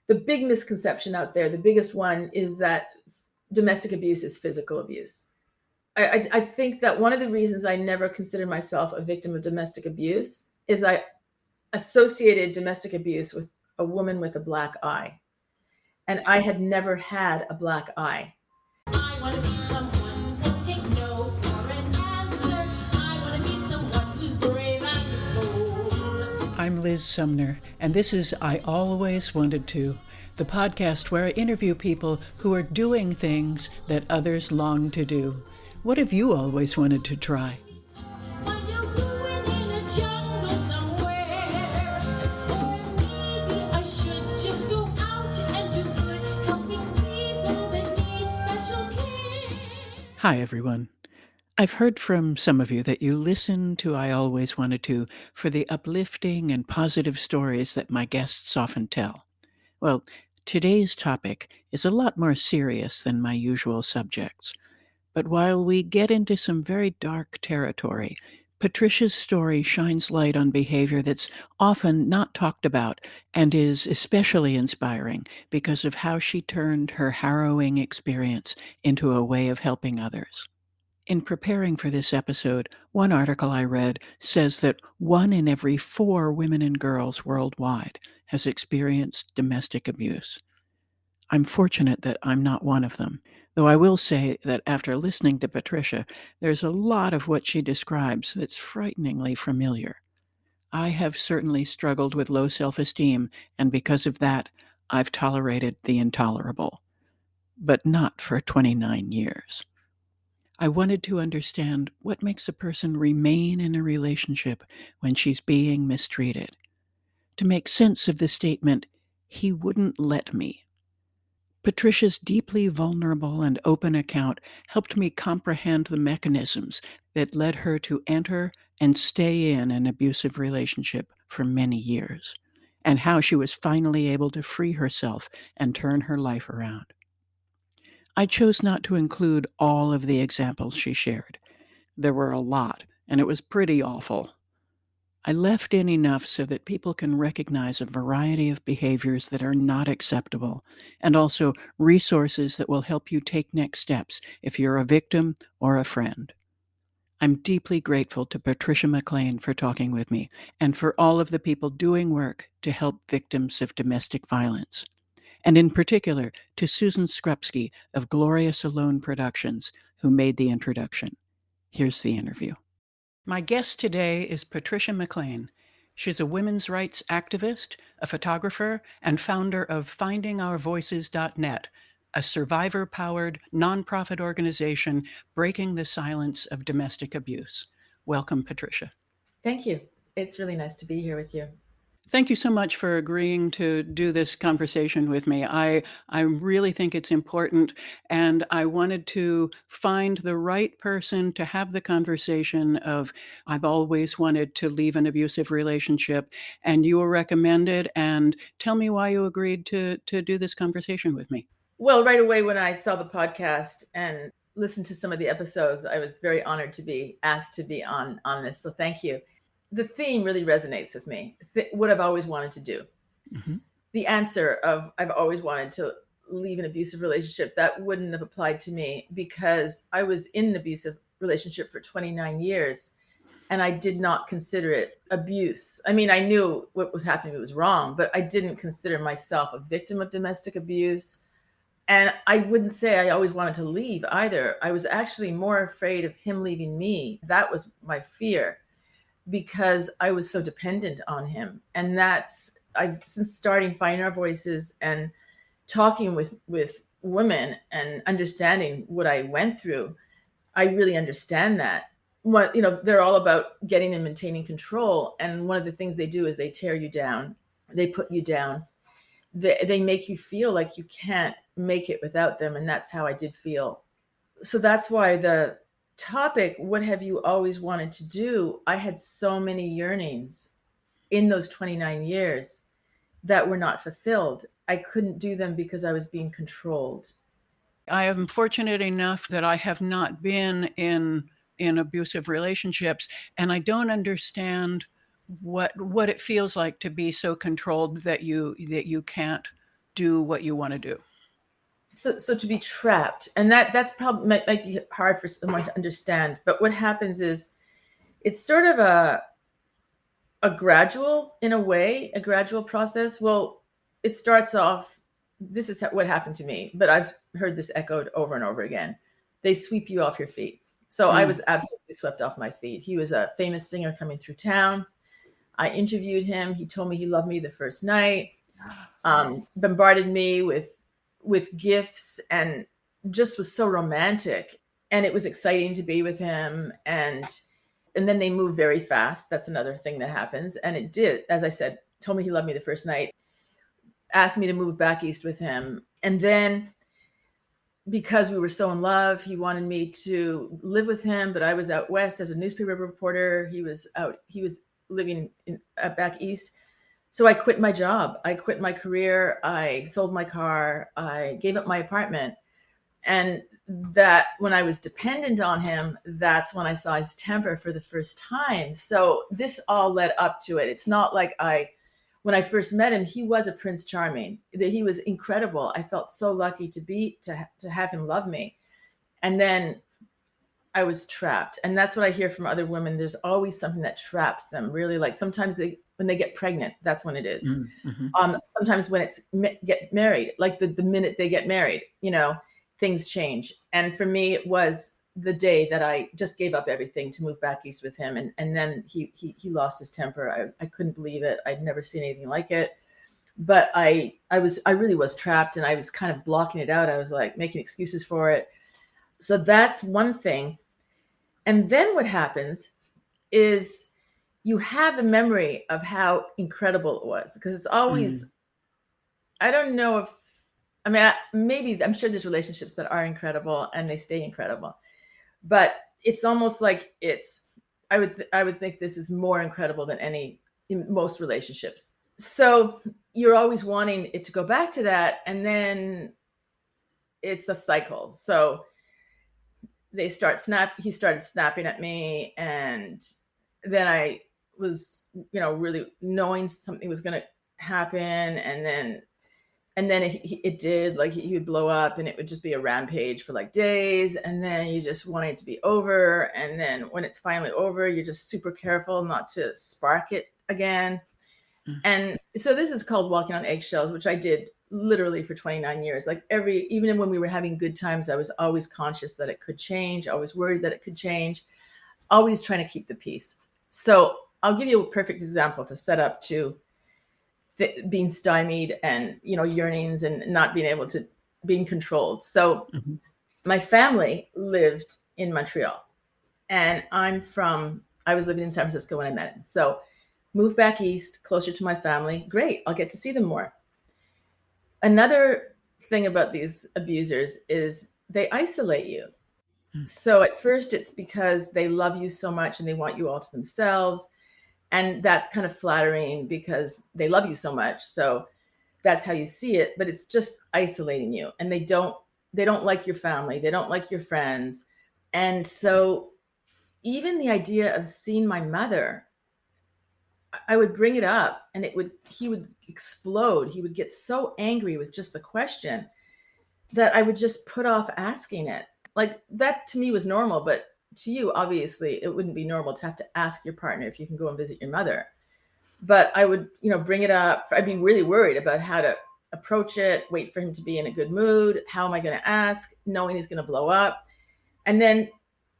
the big misconception out there, the biggest one, is that domestic abuse is physical abuse. I think that one of the reasons I never considered myself a victim of domestic abuse is I associated domestic abuse with a woman with a black eye. And I had never had a black eye. I want to be someone who won't take no for an answer. I want to be someone who's brave and bold. I'm Liz Sumner, and this is I Always Wanted To, the podcast where I interview people who are doing things that others long to do. What have you always wanted to try? While you're ruined in a jungle somewhere, or maybe I should just go out and do good, helping people that need special care. Hi, everyone. I've heard from some of you that you listen to I Always Wanted To for the uplifting and positive stories that my guests often tell. Well, today's topic is a lot more serious than my usual subjects. But while we get into some very dark territory, Patricia's story shines light on behavior that's often not talked about and is especially inspiring because of how she turned her harrowing experience into a way of helping others. In preparing for this episode, one article I read says that 1 in every 4 women and girls worldwide has experienced domestic abuse. I'm fortunate that I'm not one of them, though I will say that after listening to Patricia, there's a lot of what she describes that's frighteningly familiar. I have certainly struggled with low self-esteem, and because of that, I've tolerated the intolerable. But not for 29 years. I wanted to understand what makes a person remain in a relationship when she's being mistreated. To make sense of the statement, "he wouldn't let me." Patricia's deeply vulnerable and open account helped me comprehend the mechanisms that led her to enter and stay in an abusive relationship for many years, and how she was finally able to free herself and turn her life around. I chose not to include all of the examples she shared. There were a lot, and it was pretty awful. I left in enough so that people can recognize a variety of behaviors that are not acceptable, and also resources that will help you take next steps if you're a victim or a friend. I'm deeply grateful to Patricia McLean for talking with me, and for all of the people doing work to help victims of domestic violence. And in particular, to Susan Skrupski of Glorious Alone Productions, who made the introduction. Here's the interview. My guest today is Patricia McLean. She's a women's rights activist, a photographer, and founder of FindingOurVoices.net, a survivor-powered nonprofit organization breaking the silence of domestic abuse. Welcome, Patricia. Thank you. It's really nice to be here with you. Thank you so much for agreeing to do this conversation with me. I really think it's important, and I wanted to find the right person to have the conversation of, I've always wanted to leave an abusive relationship, and you were recommended, and tell me why you agreed to do this conversation with me. Well, right away when I saw the podcast and listened to some of the episodes, I was very honored to be asked to be on this. So thank you. The theme really resonates with me. What I've always wanted to do. Mm-hmm. The answer of I've always wanted to leave an abusive relationship, that wouldn't have applied to me because I was in an abusive relationship for 29 years and I did not consider it abuse. I mean, I knew what was happening was wrong, but I didn't consider myself a victim of domestic abuse. And I wouldn't say I always wanted to leave either. I was actually more afraid of him leaving me. That was my fear, because I was so dependent on him. And I've since starting Finding Our Voices and talking with women and understanding what I went through, I really understand that. They're all about getting and maintaining control. And one of the things they do is they tear you down. They put you down. They make you feel like you can't make it without them. And that's how I did feel. So that's why the topic, what have you always wanted to do? I had so many yearnings in those 29 years that were not fulfilled. I couldn't do them because I was being controlled. I am fortunate enough that I have not been in abusive relationships, and I don't understand what it feels like to be so controlled that you can't do what you want to do. So to be trapped, and that's probably might be hard for someone to understand. But what happens is it's sort of a gradual, in a way, a gradual process. Well, it starts off. This is what happened to me, but I've heard this echoed over and over again. They sweep you off your feet. So I was absolutely swept off my feet. He was a famous singer coming through town. I interviewed him. He told me he loved me the first night. Bombarded me with gifts and just was so romantic. And it was exciting to be with him. And then they move very fast. That's another thing that happens. And it did, as I said, told me he loved me the first night, asked me to move back east with him. And then because we were so in love, he wanted me to live with him, but I was out west as a newspaper reporter. He was living back east. So I quit my job. I quit my career. I sold my car. I gave up my apartment. And that when I was dependent on him, that's when I saw his temper for the first time. So this all led up to it. It's not like when I first met him, he was a Prince Charming. He was incredible. I felt so lucky to have him love me. And then I was trapped. And that's what I hear from other women. There's always something that traps them, really. Like sometimes when they get pregnant, that's when it is. Mm-hmm. Sometimes when it's get married, like the minute they get married, things change. And for me, it was the day that I just gave up everything to move back east with him. And then he lost his temper. I couldn't believe it. I'd never seen anything like it. But I really was trapped, and I was kind of blocking it out. I was like making excuses for it. So that's one thing. And then what happens is you have a memory of how incredible it was, because it's always, I don't know if, maybe I'm sure there's relationships that are incredible and they stay incredible, but it's almost like I would think this is more incredible than in most relationships. So you're always wanting it to go back to that. And then it's a cycle. So he started snapping at me. And then I was, really knowing something was going to happen. And then it did. Like he would blow up, and it would just be a rampage for like days. And then you just want it to be over. And then when it's finally over, you're just super careful not to spark it again. And so this is called walking on eggshells, which I did literally for 29 years. Like even when we were having good times, I was always conscious that it could change, always worried that it could change, always trying to keep the peace. So I'll give you a perfect example to set up to being stymied and, yearnings and not being controlled. So my family lived in Montreal, and I was living in San Francisco when I met him. So moved back east, closer to my family. Great. I'll get to see them more. Another thing about these abusers is they isolate you. So at first it's because they love you so much and they want you all to themselves. And that's kind of flattering because they love you so much. So that's how you see it, but it's just isolating you. And they don't like your family. They don't like your friends. And so even the idea of seeing my mother, I would bring it up and he would explode. He would get so angry with just the question that I would just put off asking it. Like that to me was normal, but to you, obviously, it wouldn't be normal to have to ask your partner if you can go and visit your mother. But I would, bring it up. I'd be really worried about how to approach it, wait for him to be in a good mood. How am I going to ask, knowing he's going to blow up? And then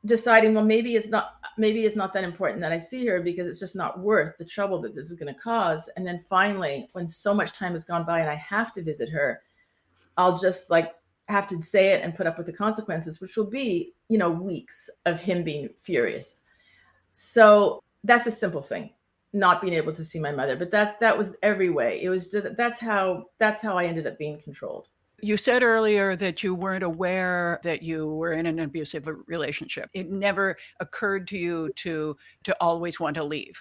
deciding, well, maybe it's not that important that I see her, because it's just not worth the trouble that this is going to cause. And then finally, when so much time has gone by and I have to visit her, I'll just have to say it and put up with the consequences, which will be, weeks of him being furious. So that's a simple thing, not being able to see my mother. But that was every way. It was that's how I ended up being controlled. You said earlier that you weren't aware that you were in an abusive relationship. It never occurred to you to always want to leave.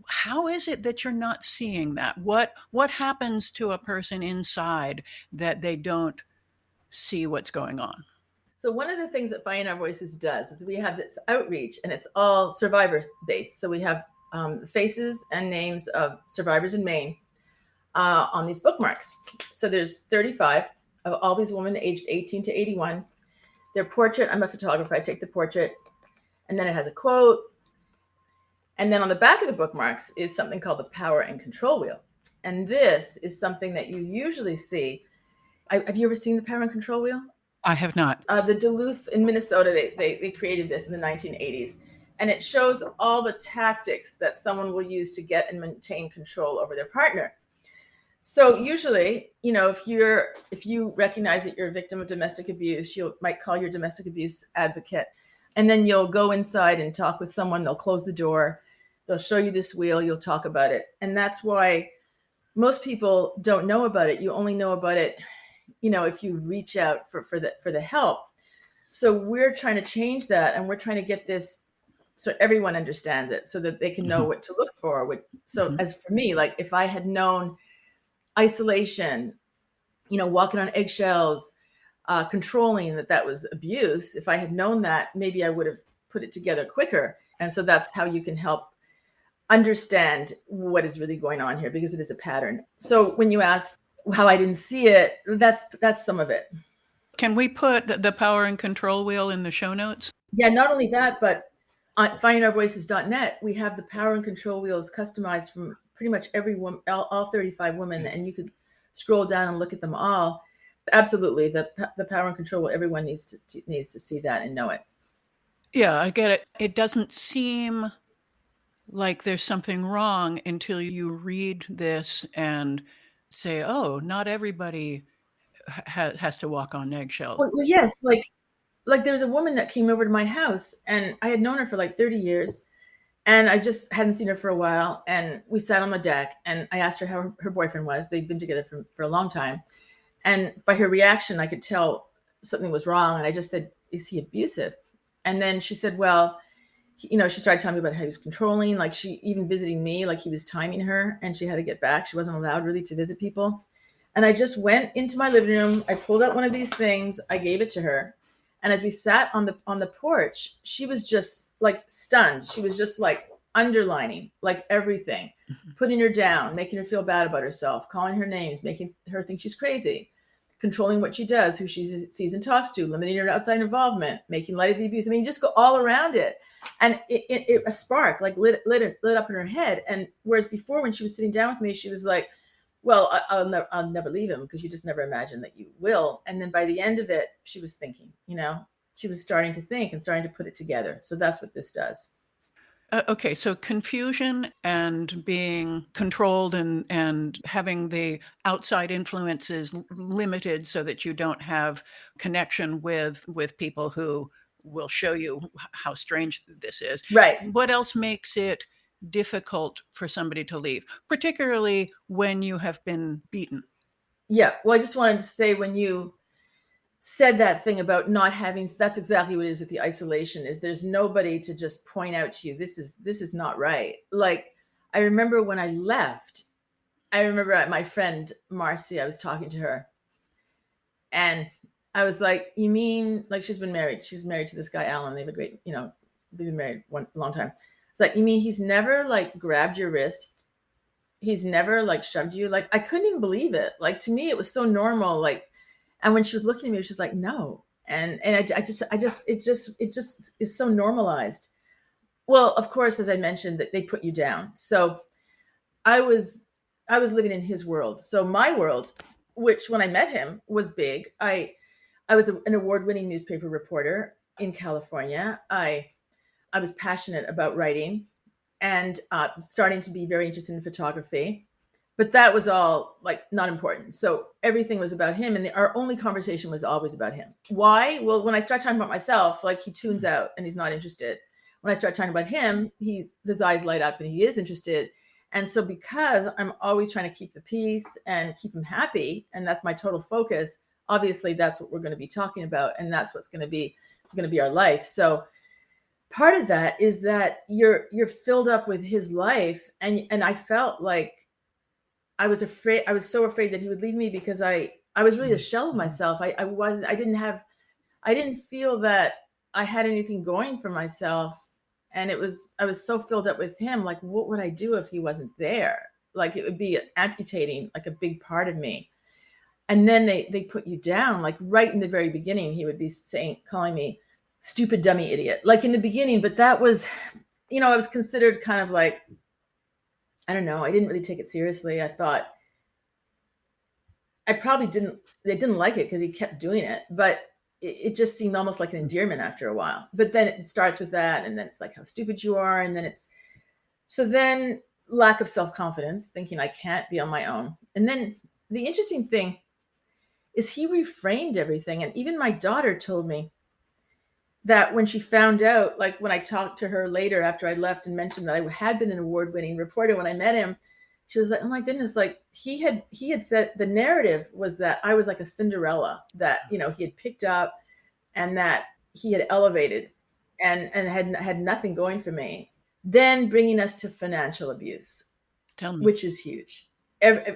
How is it that you're not seeing that? What happens to a person inside that they don't see what's going on? So one of the things that Finding Our Voices does is we have this outreach, and it's all survivor based. So we have faces and names of survivors in Maine. on these bookmarks. So there's 35 of all these women aged 18 to 81. Their portrait, I'm a photographer, I take the portrait, and then it has a quote. And then on the back of the bookmarks is something called the power and control wheel. And this is something that you usually see. Have you ever seen the power and control wheel? I have not. The Duluth in Minnesota, they created this in the 1980s. And it shows all the tactics that someone will use to get and maintain control over their partner. So usually, if you recognize that you're a victim of domestic abuse, you might call your domestic abuse advocate. And then you'll go inside and talk with someone. They'll close the door. They'll show you this wheel. You'll talk about it. And that's why most people don't know about it. You only know about it, if you reach out for the help. So we're trying to change that. And we're trying to get this so everyone understands it, so that they can know what to look for. So as for me, like if I had known isolation, walking on eggshells, controlling, that was abuse. If I had known that, maybe I would have put it together quicker. And so that's how you can help understand what is really going on here, because it is a pattern. So when you ask how I didn't see it, that's some of it. Can we put the power and control wheel in the show notes? Yeah, not only that, but on findingourvoices.net, we have the power and control wheels customized from pretty much every woman, all 35 women, and you could scroll down and look at them all. Absolutely, the power and control wheel, everyone needs to see that and know it. Yeah, I get it. It doesn't seem like there's something wrong until you read this and say, oh, not everybody has to walk on eggshells. Well, yes, like there was a woman that came over to my house, and I had known her for like 30 years, and I just hadn't seen her for a while. And we sat on the deck, and I asked her how her boyfriend was. They'd been together for a long time. And by her reaction, I could tell something was wrong. And I just said, is he abusive? And then she said, well, she tried telling me about how he was controlling, like she even visiting me, like he was timing her and she had to get back. She wasn't allowed really to visit people. And I just went into my living room. I pulled out one of these things. I gave it to her. And as we sat on the porch, she was just like stunned. She was just like underlining like everything, putting her down, making her feel bad about herself, calling her names, making her think she's crazy, controlling what she does, who she sees and talks to, limiting her outside involvement, making light of the abuse. I mean, you just go all around it. And it a spark like lit up in her head. And whereas before, when she was sitting down with me, she was like, well, I'll never leave him, because you just never imagine that you will. And then by the end of it, she was thinking, she was starting to think and starting to put it together. So that's what this does. Okay, so confusion and being controlled and having the outside influences limited so that you don't have connection with people who will show you how strange this is. Right. What else makes it difficult for somebody to leave, particularly when you have been beaten? Yeah. Well, I just wanted to say, when you said that thing about not having, that's exactly what it is with the isolation, is there's nobody to just point out to you, this is not right. Like, I remember when I left, my friend Marcy, I was talking to her, and I was like, you mean, like, she's married to this guy, Alan. They have a great, they've been married one long time. It's like, you mean he's never like grabbed your wrist? He's never like shoved you? Like, I couldn't even believe it. Like, to me, it was so normal. Like, and when she was looking at me, she was like, no. And it just is so normalized. Well, of course, as I mentioned, that they put you down. So I was living in his world. So my world, which when I met him was big. I was an award-winning newspaper reporter in California. I was passionate about writing and starting to be very interested in photography. But that was all like not important. So everything was about him. And our only conversation was always about him. Why? Well, when I start talking about myself, like, he tunes out and he's not interested. When I start talking about him, his eyes light up and he is interested. And so because I'm always trying to keep the peace and keep him happy, and that's my total focus, obviously that's what we're going to be talking about. And that's what's going to be our life. So part of that is that you're filled up with his life. And I felt like I was afraid. I was so afraid that he would leave me, because I was really a shell of myself. I didn't feel that I had anything going for myself. And I was so filled up with him. Like, what would I do if he wasn't there? like it would be amputating like a big part of me. And then they put you down, like right in the very beginning. He would be calling me stupid, dummy, idiot, like in the beginning. But that was, I was considered kind of like, I don't know, I didn't really take it seriously. I thought they didn't like it because he kept doing it, but it just seemed almost like an endearment after a while. But then it starts with that, and then it's like how stupid you are, and then then lack of self-confidence, thinking I can't be on my own. And then the interesting thing is he reframed everything. And even my daughter told me that when she found out, like when I talked to her later after I left and mentioned that I had been an award-winning reporter when I met him, she was like, oh my goodness, like he had said the narrative was that I was like a Cinderella, that, he had picked up and that he had elevated and had nothing going for me. Then bringing us to financial abuse, Tell me. which is huge.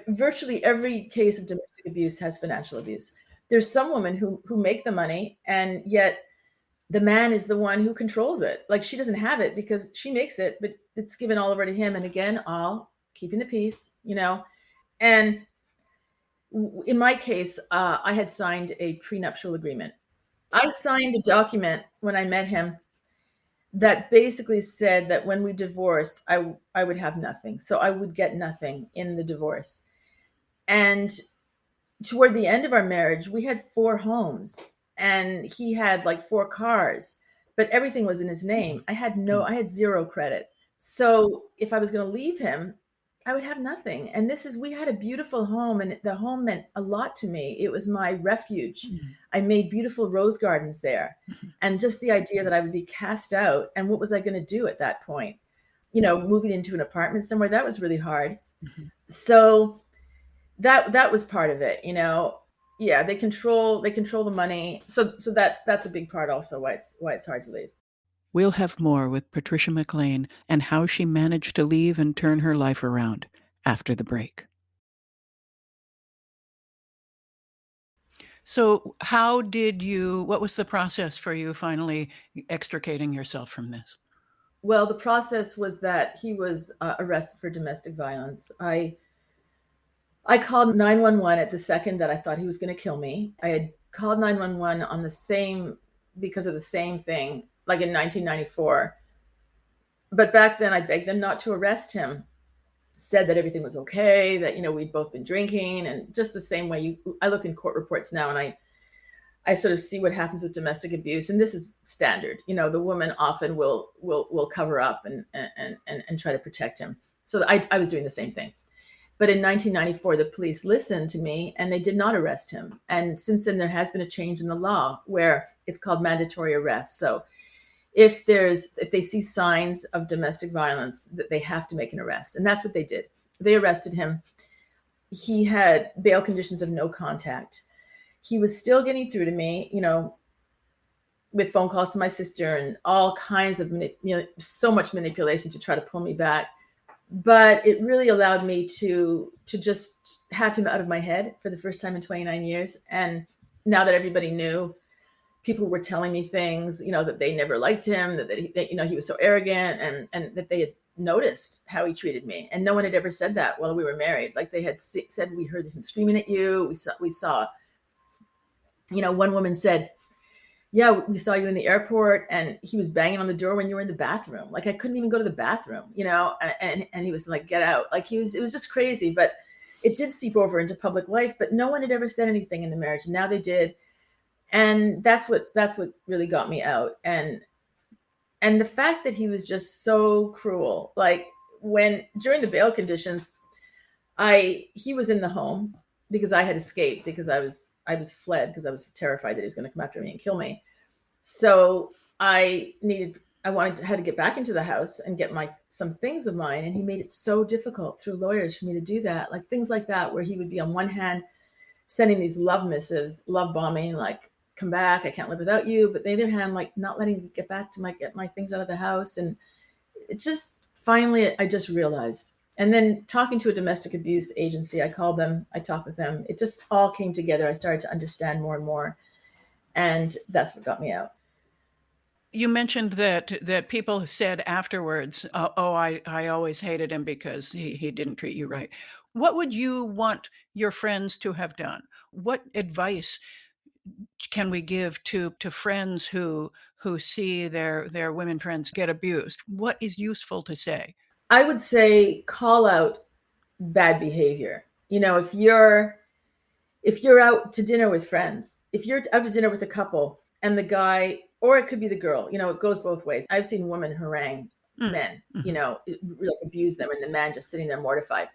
Virtually every case of domestic abuse has financial abuse. There's some women who make the money, and yet the man is the one who controls it. Like she doesn't have it because she makes it, but it's given all over to him. And again, all keeping the peace, And in my case, I had signed a prenuptial agreement. I signed a document when I met him that basically said that when we divorced, I would have nothing. So I would get nothing in the divorce. And toward the end of our marriage, we had 4 homes and he had like 4 cars, but everything was in his name. I had 0 credit. So if I was going to leave him, I would have nothing. And we had a beautiful home, and the home meant a lot to me. It was my refuge. I made beautiful rose gardens there. And just the idea that I would be cast out, and what was I going to do at that point? Moving into an apartment somewhere, that was really hard. So that was part of it, Yeah, they control the money. So that's a big part also why it's hard to leave. We'll have more with Patricia McLean and how she managed to leave and turn her life around after the break. So, what was the process for you finally extricating yourself from this? Well, the process was that he was arrested for domestic violence. I called 911 at the second that I thought he was going to kill me. I had called 911 because of the same thing, like in 1994. But back then I begged them not to arrest him, said that everything was okay, that, we'd both been drinking, and just the same way I look in court reports now and I sort of see what happens with domestic abuse. And this is standard. The woman often will cover up and try to protect him. So I was doing the same thing. But in 1994, the police listened to me and they did not arrest him. And since then, there has been a change in the law where it's called mandatory arrest. So if they see signs of domestic violence, that they have to make an arrest. And that's what they did. They arrested him. He had bail conditions of no contact. He was still getting through to me, with phone calls to my sister and all kinds of, so much manipulation to try to pull me back. But it really allowed me to just have him out of my head for the first time in 29 years. And now that everybody knew, people were telling me things, that they never liked him, that he was so arrogant, and that they had noticed how he treated me. And no one had ever said that while we were married. Like they had said, we heard him screaming at you. We saw, one woman said, yeah, we saw you in the airport and he was banging on the door when you were in the bathroom. Like I couldn't even go to the bathroom, and he was like, get out. Like it was just crazy, but it did seep over into public life, but no one had ever said anything in the marriage. And now they did. And that's what really got me out. And the fact that he was just so cruel, like during the bail conditions, he was in the home because I had escaped because I was fled because I was terrified that he was going to come after me and kill me. So I had to get back into the house and get some things of mine. And he made it so difficult through lawyers for me to do that. Like things like that, where he would be on one hand sending these love missives, love bombing, like, come back, I can't live without you. But the other hand, like not letting me get back to get my things out of the house. And it just, finally, I just realized. And then talking to a domestic abuse agency, I called them, I talked with them. It just all came together. I started to understand more and more. And that's what got me out. You mentioned that people said afterwards, "Oh, I always hated him because he didn't treat you right." What would you want your friends to have done? What advice can we give to friends who see their women friends get abused? What is useful to say? I would say call out bad behavior. If you're out to dinner with friends, if you're out to dinner with a couple and the guy, or it could be the girl, it goes both ways. I've seen women harangue Mm, men, mhm. like abuse them, and the man just sitting there mortified.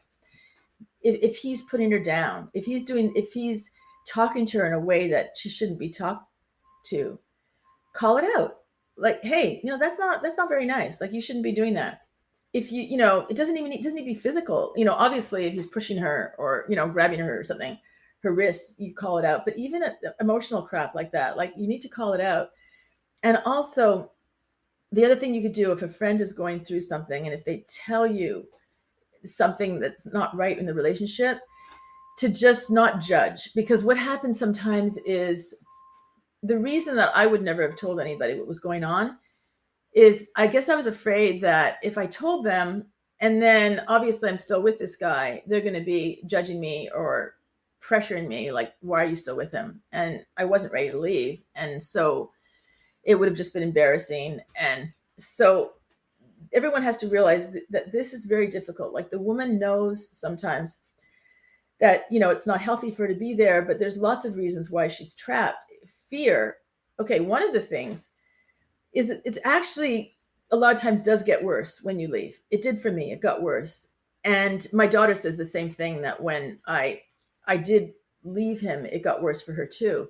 If he's putting her down, if he's talking to her in a way that she shouldn't be talked to, call it out. Like, hey, that's not very nice. Like, you shouldn't be doing that. If it doesn't need to be physical. Obviously, if he's pushing her or grabbing her or something, her wrist, you call it out. But even emotional crap like that, like, you need to call it out. And also, the other thing you could do, if a friend is going through something and if they tell you something that's not right in the relationship, to just not judge. Because what happens sometimes is, the reason that I would never have told anybody what was going on is, I guess I was afraid that if I told them, and then obviously I'm still with this guy, they're going to be judging me or pressuring me, like, why are you still with him? And I wasn't ready to leave. And so it would have just been embarrassing. And so everyone has to realize that this is very difficult. Like, the woman knows sometimes that, it's not healthy for her to be there, but there's lots of reasons why she's trapped. Fear. Okay. One of the things is it's actually, a lot of times, does get worse when you leave. It did for me. It got worse. And my daughter says the same thing, that when I did leave him, it got worse for her too.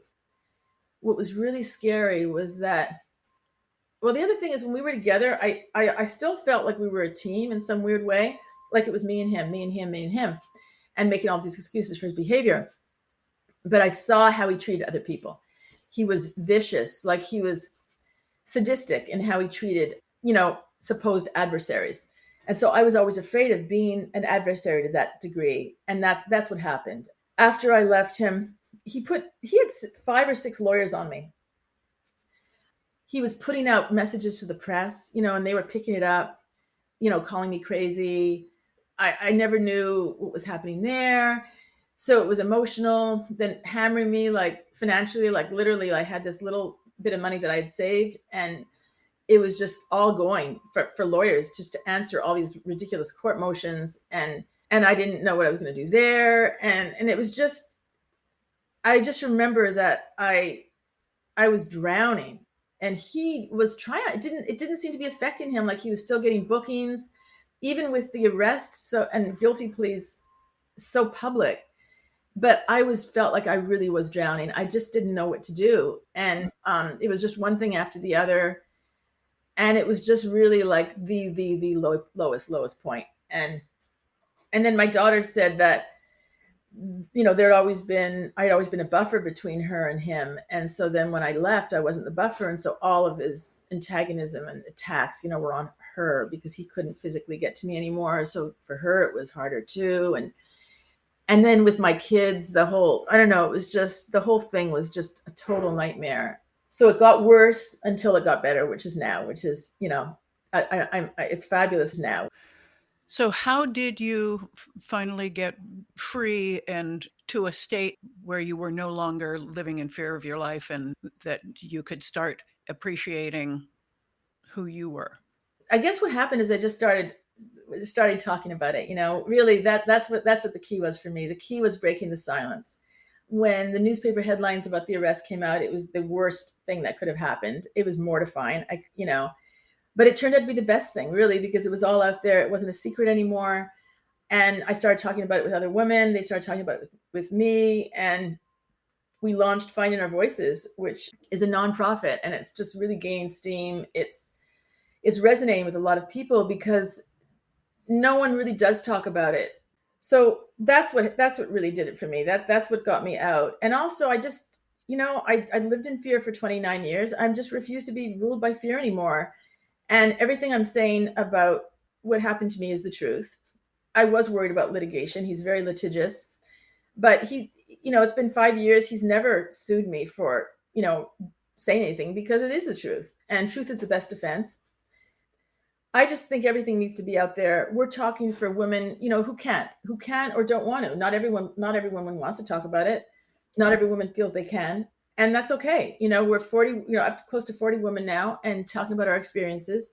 What was really scary was that, well, the other thing is, when we were together, I still felt like we were a team in some weird way, like it was me and him, me and him, me and him, and making all these excuses for his behavior. But I saw how he treated other people. He was vicious, like he was sadistic in how he treated, supposed adversaries. And so I was always afraid of being an adversary to that degree. And that's what happened. After I left him, he had 5 or 6 lawyers on me. He was putting out messages to the press, and they were picking it up, calling me crazy. I never knew what was happening there. So it was emotional, then hammering me, like, financially, like, literally, I had this little bit of money that I had saved, and it was just all going for lawyers, just to answer all these ridiculous court motions. And I didn't know what I was going to do there. And it was just, I just remember that I was drowning, and he was trying. It didn't seem to be affecting him. Like, he was still getting bookings, even with the arrest, and guilty pleas, so public. But I felt like I really was drowning. I just didn't know what to do. And it was just one thing after the other. And it was just really like the lowest point. And then my daughter said that, I'd always been a buffer between her and him. And so then when I left, I wasn't the buffer. And so all of his antagonism and attacks, were on her, because he couldn't physically get to me anymore. So for her, it was harder too. And then with my kids, I don't know, it was just, the whole thing was just a total nightmare. So it got worse until it got better, which is now, which is, it's fabulous now. So how did you finally get free and to a state where you were no longer living in fear of your life, and that you could start appreciating who you were? I guess what happened is I just started talking about it. Really, that's what the key was for me. The key was breaking the silence. When the newspaper headlines about the arrest came out, it was the worst thing that could have happened. It was mortifying. But it turned out to be the best thing, really, because it was all out there. It wasn't a secret anymore. And I started talking about it with other women. They started talking about it with me. And we launched Finding Our Voices, which is a nonprofit. And it's just really gaining steam. It's resonating with a lot of people, because no one really does talk about it. So that's what really did it for me. That's what got me out. And also, I just, I lived in fear for 29 years. I'm just refused to be ruled by fear anymore. And everything I'm saying about what happened to me is the truth. I was worried about litigation. He's very litigious, but it's been 5 years. He's never sued me for, saying anything, because it is the truth. and truth is the best defense. I just think everything needs to be out there. We're talking for women, who can't or don't want to. Not every woman wants to talk about it. Not every woman feels they can, and that's okay. We're 40, up to close to 40 women now, and talking about our experiences.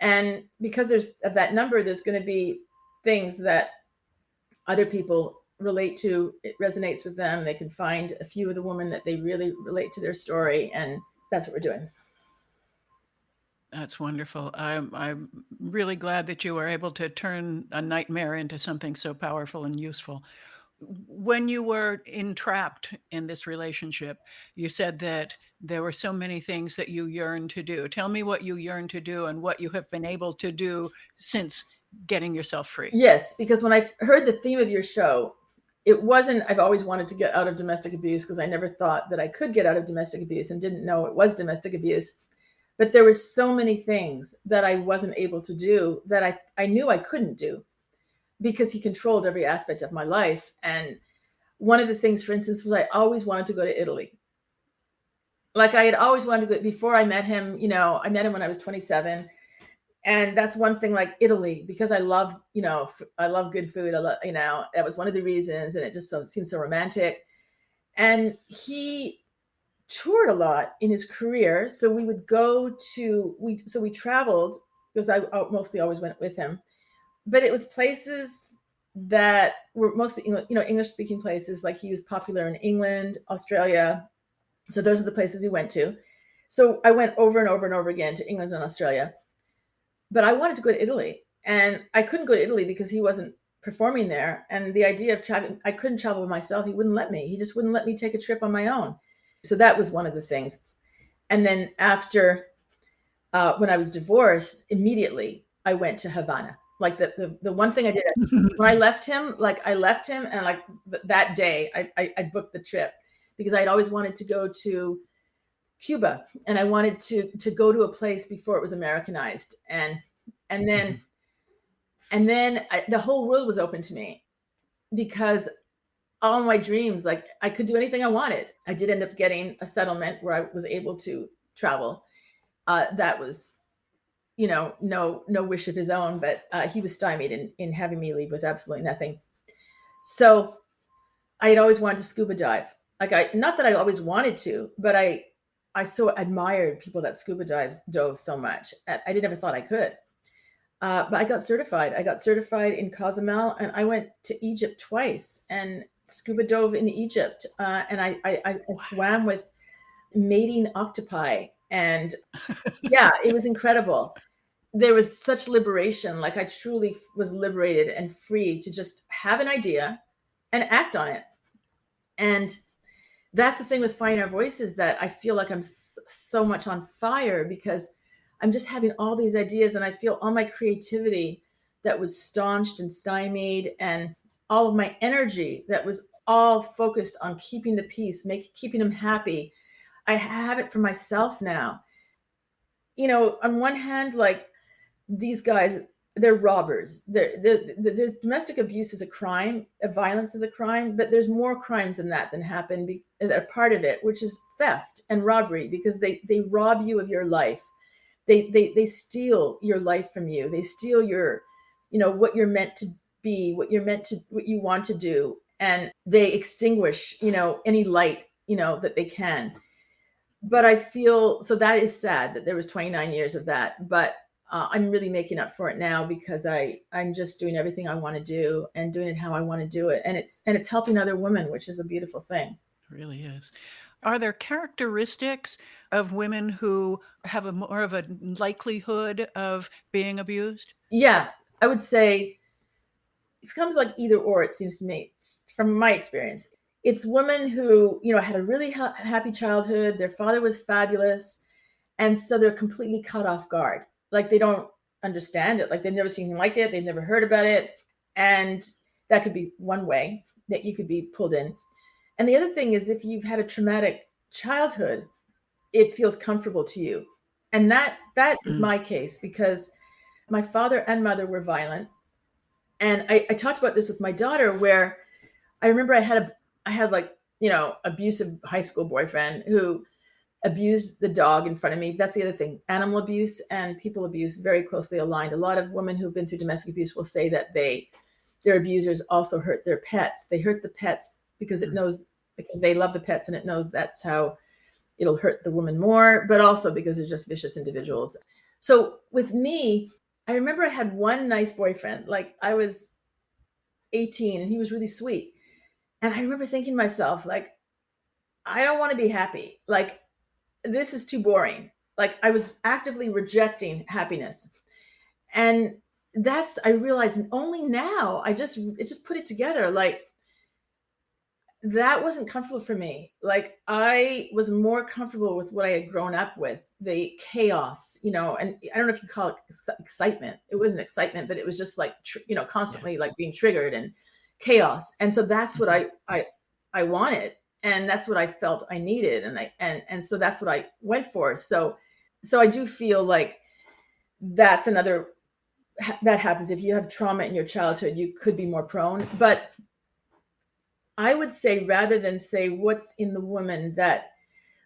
And because there's of that number, there's going to be things that other people relate to. It resonates with them. They can find a few of the women that they really relate to their story, and that's what we're doing. That's wonderful. I'm really glad that you were able to turn a nightmare into something so powerful and useful. When you were entrapped in this relationship, you said that there were so many things that you yearned to do. Tell me what you yearned to do and what you have been able to do since getting yourself free. Yes, because when I heard the theme of your show, it wasn't, I've always wanted to get out of domestic abuse, because I never thought that I could get out of domestic abuse and didn't know it was domestic abuse. But there were so many things that I wasn't able to do that I knew I couldn't do, because he controlled every aspect of my life. And one of the things, for instance, was I always wanted to go to Italy. Like, I had always wanted to go before I met him. I met him when I was 27. And that's one thing, like Italy, because I love, I love good food. I love, that was one of the reasons. And it just seems so romantic. And he toured a lot in his career. So we would we traveled, because I mostly always went with him, but it was places that were mostly, English speaking places. Like, he was popular in England, Australia. So those are the places we went to. So I went over and over and over again to England and Australia, but I wanted to go to Italy, and I couldn't go to Italy because he wasn't performing there. And the idea of traveling, I couldn't travel by myself. He wouldn't let me. He just wouldn't let me take a trip on my own. So that was one of the things. And then after, when I was divorced, immediately I went to Havana. Like, the one thing I did when I left him, and like that day I booked the trip, because I'd always wanted to go to Cuba, and I wanted to go to a place before it was Americanized. And then the whole world was open to me, because all my dreams, like, I could do anything I wanted. I did end up getting a settlement where I was able to travel. That was, no wish of his own, but he was stymied in having me leave with absolutely nothing. So I had always wanted to scuba dive. Like, not that I always wanted to, but I so admired people that dove so much. I never thought I could. But I got certified. I got certified in Cozumel, and I went to Egypt twice and scuba dove in Egypt. And I swam with mating octopi. And yeah, it was incredible. There was such liberation. Like, I truly was liberated and free to just have an idea and act on it. And that's the thing with Finding Our Voices, that I feel like I'm so much on fire, because I'm just having all these ideas, and I feel all my creativity that was staunched and stymied, and all of my energy that was all focused on keeping the peace, keeping them happy. I have it for myself now. On one hand, like, these guys, they're robbers. There's domestic abuse is a crime, violence is a crime, but there's more crimes than that happen, a part of it, which is theft and robbery, because they rob you of your life. They steal your life from you. They steal your, what you're meant to be, what you want to do, and they extinguish, any light, that they can. But I feel, so that is sad that there was 29 years of that, but I'm really making up for it now, because I'm just doing everything I want to do and doing it how I want to do it. And it's helping other women, which is a beautiful thing. It really is. Are there characteristics of women who have more of a likelihood of being abused? Yeah, I would say it comes like either or, it seems to me, from my experience. It's women who, had a really happy childhood. Their father was fabulous. And so they're completely caught off guard. Like, they don't understand it. Like, they've never seen anything like it. They've never heard about it. And that could be one way that you could be pulled in. And the other thing is, if you've had a traumatic childhood, it feels comfortable to you. And that is my case, because my father and mother were violent. And I talked about this with my daughter, where I remember I had like, abusive high school boyfriend who abused the dog in front of me. That's the other thing. Animal abuse and people abuse very closely aligned. A lot of women who've been through domestic abuse will say that their abusers also hurt their pets. They hurt the pets because because they love the pets and it knows that's how it'll hurt the woman more, but also because they're just vicious individuals. So with me, I remember I had one nice boyfriend. Like I was 18 and he was really sweet. And I remember thinking to myself, like, I don't want to be happy. Like, this is too boring. Like, I was actively rejecting happiness. And I realized only now, it just put it together. Like, that wasn't comfortable for me. Like, I was more comfortable with what I had grown up with, the chaos, and I don't know if you call it excitement. It wasn't excitement, but it was just like, constantly like being triggered and chaos. And so that's what I wanted. And that's what I felt I needed. And so that's what I went for. So I do feel like that's another, that happens. If you have trauma in your childhood, you could be more prone. But I would say, rather than say what's in the woman that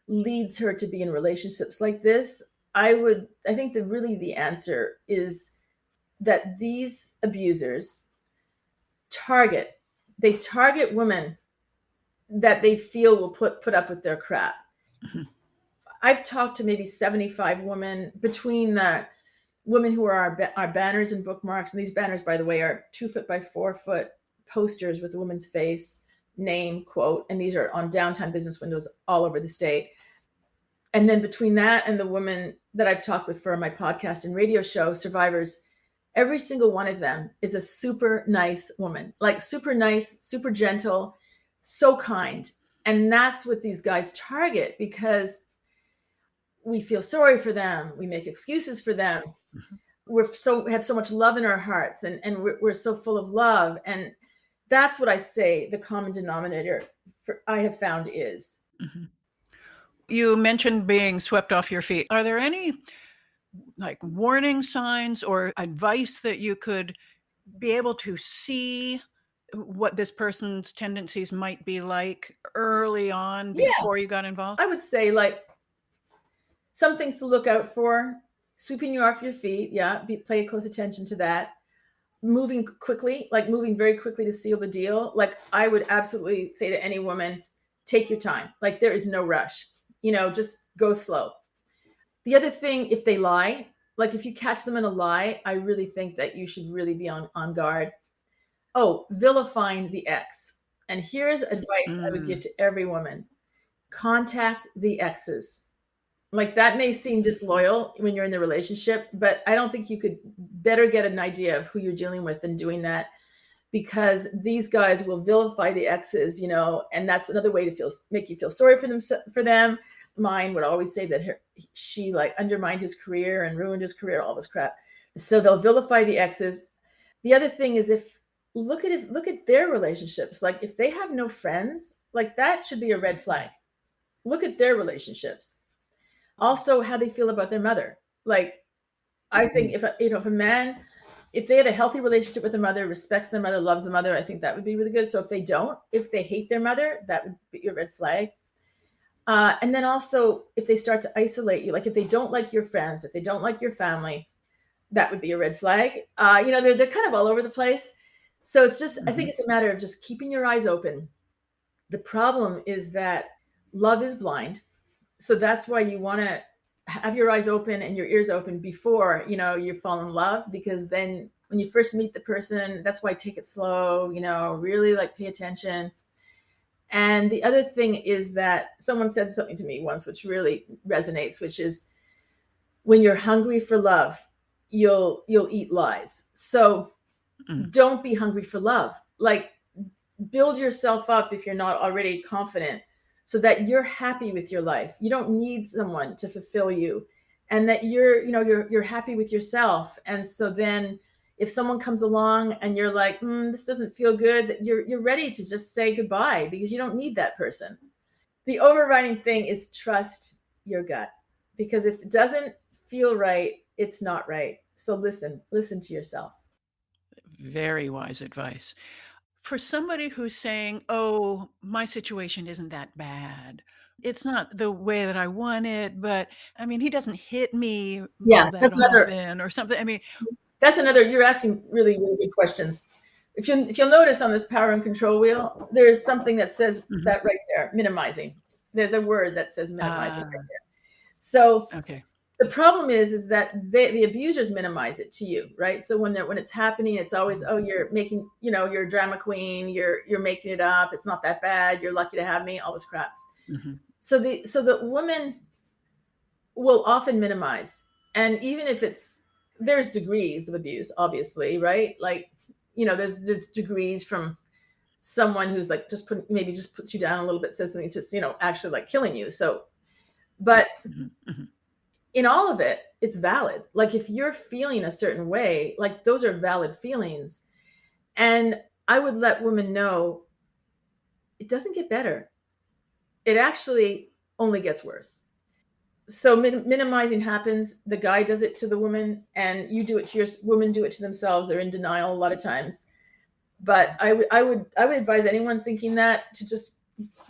leads her to be in relationships like this, I think that really the answer is that these abusers target women that they feel will put up with their crap. Mm-hmm. I've talked to maybe 75 women, between the women who are our banners and bookmarks. And these banners, by the way, are 2 foot by 4 foot posters with a woman's face, name, quote, and these are on downtown business windows all over the state. And then between that and the women that I've talked with for my podcast and radio show, survivors, every single one of them is a super nice woman, like super nice, super gentle, so kind. And that's what these guys target, because we feel sorry for them. We make excuses for them. Mm-hmm. Have so much love in our hearts, and we're so full of love. And that's what I say the common denominator I have found is. Mm-hmm. You mentioned being swept off your feet. Are there any like warning signs or advice that you could be able to see what this person's tendencies might be like early on before you got involved? I would say, like, some things to look out for: sweeping you off your feet. Yeah. Pay close attention to that. Moving quickly, like moving very quickly to seal the deal. Like, I would absolutely say to any woman, take your time. Like, there is no rush, just go slow. The other thing, if they lie, like if you catch them in a lie, I really think that you should really be on guard. Oh, vilifying the ex. And here's advice I would give to every woman: contact the exes. Like, that may seem disloyal when you're in the relationship, but I don't think you could better get an idea of who you're dealing with than doing that, because these guys will vilify the exes, and that's another way to make you feel sorry for them. Mine would always say that she like undermined his career and ruined his career, all this crap. So they'll vilify the exes. The other thing is, look at their relationships. Like, if they have no friends, like, that should be a red flag. Look at their relationships. Also, how they feel about their mother. Like, I think if a man, if they have a healthy relationship with their mother, respects their mother, loves the mother, I think that would be really good. So if they hate their mother, that would be your red flag. And then also, if they start to isolate you, like if they don't like your friends, if they don't like your family, that would be a red flag. They're kind of all over the place. So it's just, I think it's a matter of just keeping your eyes open. The problem is that love is blind. So that's why you want to have your eyes open and your ears open before, you fall in love, because then when you first meet the person, that's why take it slow, really like pay attention. And the other thing is that someone said something to me once, which really resonates, which is, when you're hungry for love, you'll eat lies. So don't be hungry for love. Like, build yourself up if you're not already confident, so that you're happy with your life. You don't need someone to fulfill you, and that you're happy with yourself. And so then if someone comes along and you're like, this doesn't feel good, you're ready to just say goodbye, because you don't need that person. The overriding thing is trust your gut, because if it doesn't feel right, it's not right. So listen to yourself. Very wise advice. For somebody who's saying, "Oh, my situation isn't that bad. It's not the way that I want it, but I mean, he doesn't hit me Yeah, all that often," or something. I mean, that's another, you're asking really, really good questions. If you'll notice on this power and control wheel, there's something that says mhm. that right there, minimizing. There's a word that says minimizing right Ah, there. So okay. the problem is that the abusers minimize it to you, right? So when it's happening, it's always, Mhm, oh, you're making, you're a drama queen, you're making it up, it's not that bad, you're lucky to have me, all this crap. mhm, So the woman will often minimize, and even if there's degrees of abuse, obviously, right? Like, there's degrees from someone who's like maybe just puts you down a little bit, says something, just actually like killing you. So, but mhm, mhm. in all of it, it's valid. Like if you're feeling a certain way, like those are valid feelings. And I would let women know it doesn't get better. It actually only gets worse. So minimizing happens. The guy does it to the woman, and you do it to your women. Do it to themselves. They're in denial a lot of times. But I would advise anyone thinking that to just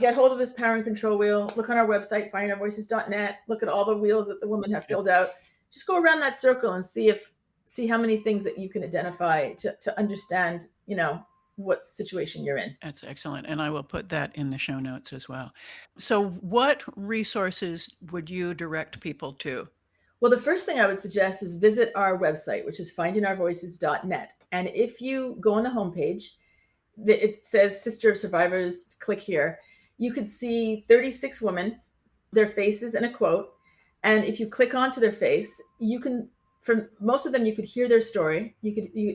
get hold of this power and control wheel. Look on our website, findingourvoices.net. Look at all the wheels that the women have Okay. filled out. Just go around that circle and see how many things that you can identify to understand, what situation you're in. That's excellent, and I will put that in the show notes as well. So what resources would you direct people to? Well, the first thing I would suggest is visit our website, which is findingourvoices.net. And if you go on the homepage, it says Sister of Survivors, click here. You could see 36 women, their faces, and a quote. And if you click onto their face, you can, for most of them, you could hear their story.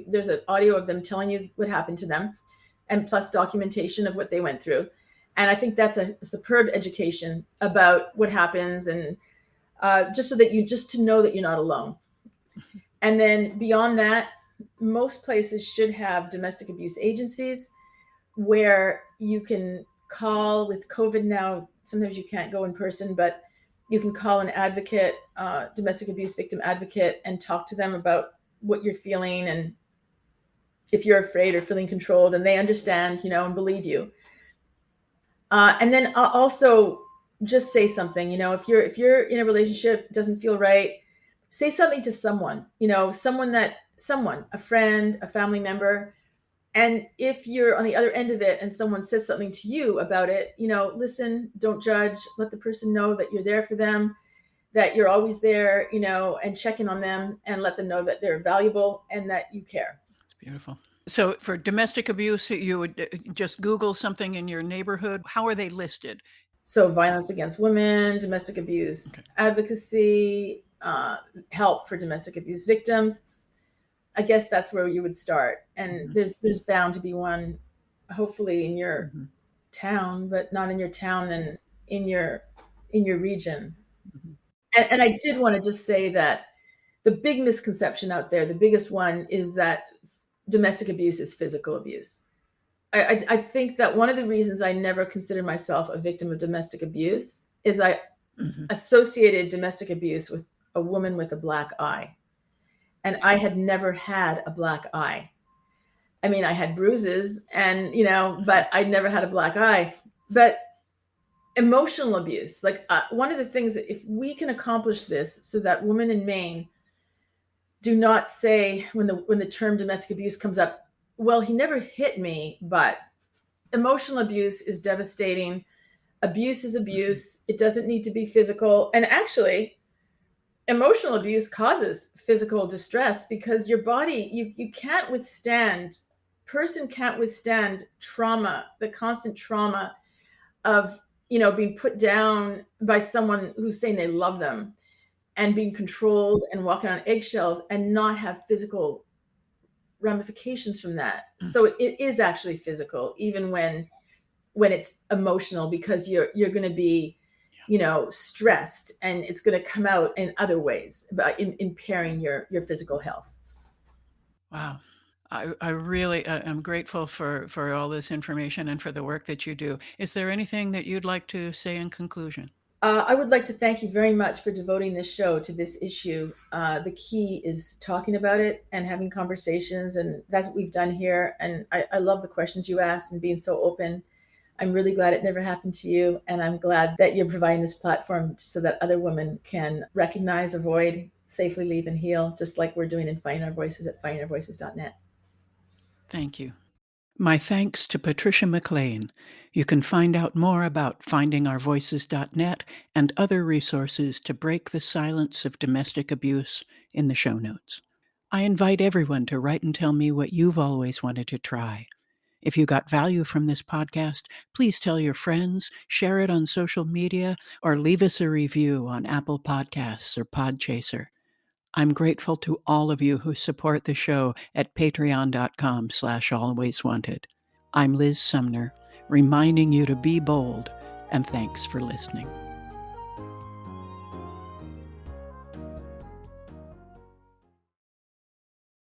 There's an audio of them telling you what happened to them, and plus documentation of what they went through. And I think that's a superb education about what happens, and just so that just to know that you're not alone. And then beyond that, most places should have domestic abuse agencies where you can call. With COVID now, sometimes you can't go in person, but you can call an advocate, domestic abuse victim advocate, and talk to them about what you're feeling, and if you're afraid or feeling controlled, and they understand, and believe you. And then also just say something. If you're in a relationship, it doesn't feel right, say something to someone. Someone, a friend, a family member. And if you're on the other end of it and someone says something to you about it, listen, don't judge, let the person know that you're there for them, that you're always there, and check in on them, and let them know that they're valuable and that you care. It's beautiful. So for domestic abuse, you would just Google something in your neighborhood. How are they listed? So violence against women, domestic abuse Okay. advocacy, help for domestic abuse victims. I guess that's where you would start. And Mhm, there's bound to be one, hopefully in your mhm, town, but not in your town, then in your region. mhm. And I did want to just say that the big misconception out there, the biggest one, is that domestic abuse is physical abuse. I think that one of the reasons I never considered myself a victim of domestic abuse is I Mhm. associated domestic abuse with a woman with a black eye. And I had never had a black eye. I mean, I had bruises and, but I'd never had a black eye. But emotional abuse, like one of the things that if we can accomplish this so that women in Maine do not say when the term domestic abuse comes up, well, he never hit me, but emotional abuse is devastating. Abuse is Mhm. abuse. It doesn't need to be physical. And actually, emotional abuse causes physical distress because your body, you can't withstand, person can't withstand trauma, the constant trauma of, being put down by someone who's saying they love them, and being controlled and walking on eggshells, and not have physical ramifications from that. Mm. So it is actually physical, even when it's emotional, because you're going to be, stressed, and it's going to come out in other ways, but impairing your physical health. Wow. I really am grateful for all this information and for the work that you do. Is there anything that you'd like to say in conclusion? I would like to thank you very much for devoting this show to this issue. The key is talking about it and having conversations, and that's what we've done here. And I love the questions you asked and being so open. I'm really glad it never happened to you, and I'm glad that you're providing this platform so that other women can recognize, avoid, safely leave, and heal, just like we're doing in Finding Our Voices at findingourvoices.net. Thank you. My thanks to Patricia McLean. You can find out more about findingourvoices.net and other resources to break the silence of domestic abuse in the show notes. I invite everyone to write and tell me what you've always wanted to try. If you got value from this podcast, please tell your friends, share it on social media, or leave us a review on Apple Podcasts or Podchaser. I'm grateful to all of you who support the show at patreon.com/alwayswanted. I'm Liz Sumner, reminding you to be bold, and thanks for listening.